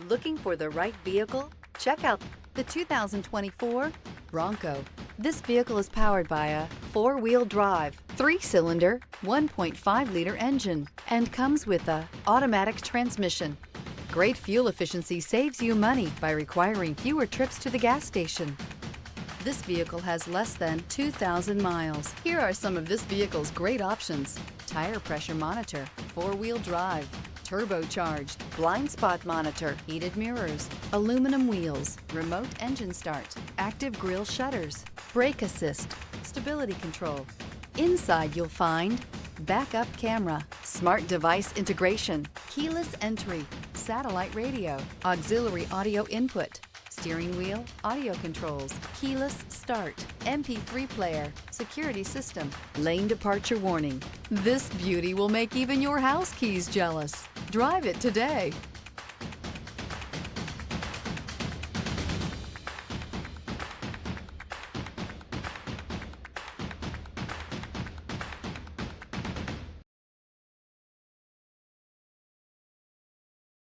Looking for the right vehicle? Check out the 2024 Bronco. This vehicle is powered by a four-wheel drive, three-cylinder, 1.5-liter engine, and comes with a automatic transmission. Great fuel efficiency saves you money by requiring fewer trips to the gas station. This vehicle has less than 2,000 miles. Here are some of this vehicle's great options: tire pressure monitor, four-wheel drive, turbocharged, blind spot monitor, heated mirrors, aluminum wheels, remote engine start, active grille shutters, brake assist, stability control. Inside you'll find backup camera, smart device integration, keyless entry, satellite radio, auxiliary audio input, steering wheel audio controls, keyless start, MP3 player, security system, lane departure warning. This beauty will make even your house keys jealous. Drive it today.